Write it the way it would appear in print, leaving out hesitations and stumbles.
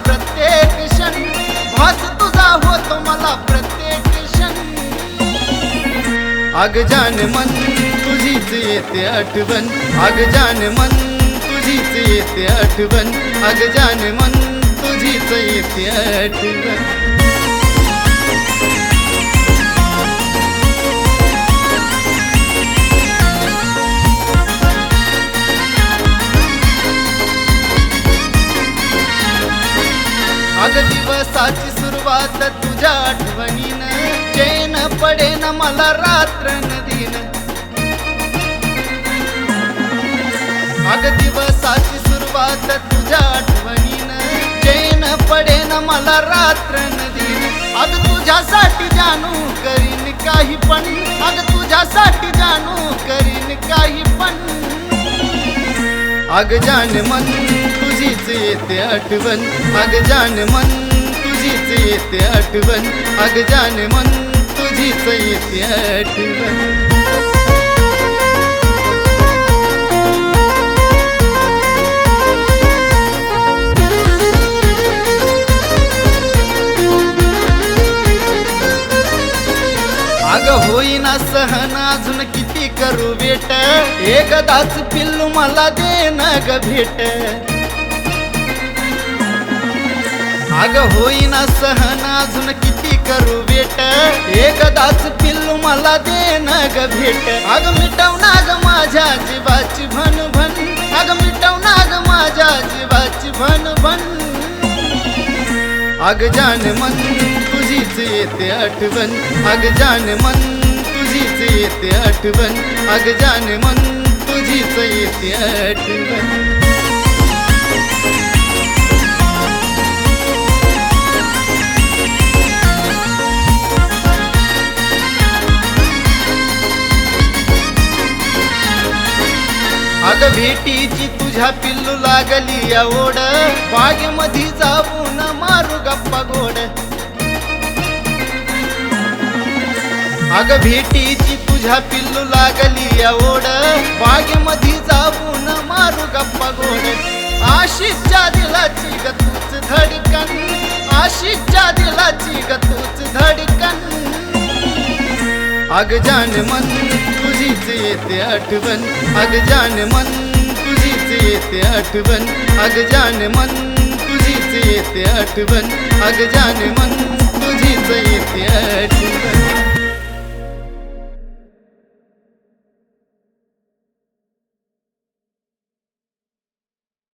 प्रत्येक क्षण, भास तुझा होतो मला प्रत्येक क्षण. अग जान मन तुझीच येते आठवण, अग जान मन तुझीच येते आठवण, अग जान मन तुझीच येते आठवण. अग दिवसाची सुरुवात तुझ्या आठवणीनं, चैन पडेन मला रात्र दिन. अग दिवसाची सुरुवात तुझ्या आठवणीनं, चैन पडेन मला रात्र दिन. अग तुझ्यासाठी जानू करीन काही पण, अग तुझ्यासाठी जानू करीन काही पण. अग जान मन तुझीच येते आठवण, अग जान मन तुझीच येते आठवण, अग जान मन तुझीच येते आठवण. अग होईना सहन अजून किती करू बेट, एकदाच पिल्लू मला दे न ग भेट. अग होईना सहन अजून किती करू बेट, एकदाच पिल्लू मला दे न ग भेट. अग मिटवना ग माझ्या जीवाची भन भन, अग मिटवना ग माझ्या जीवाची भन भन. अग जान मन तुझीच येते आठवण, अग जान मन तुझीच येते आठवण, अग जान मन तुझीच येते आठवण. अग भेटीची तुझ्या पिल्लू लागली ओढ, बागेमध्ये जाऊन मारू गप्पा गोड. अग भेटीची तुझ्या पिल्लू लागली ओढ, बागेमध्ये जाऊन मारू गप्पा गोड. आशिषच्या दिलाची ग तूच धडकन, आशिषच्या दिलाची ग तूच धडकन. अग जान मन तुझीच येते आठवण, अग जान मन तुझीच येते आठवण, अग जान मन तुझीच येते आठवण, अग जान मन तुझीच येते आठवण.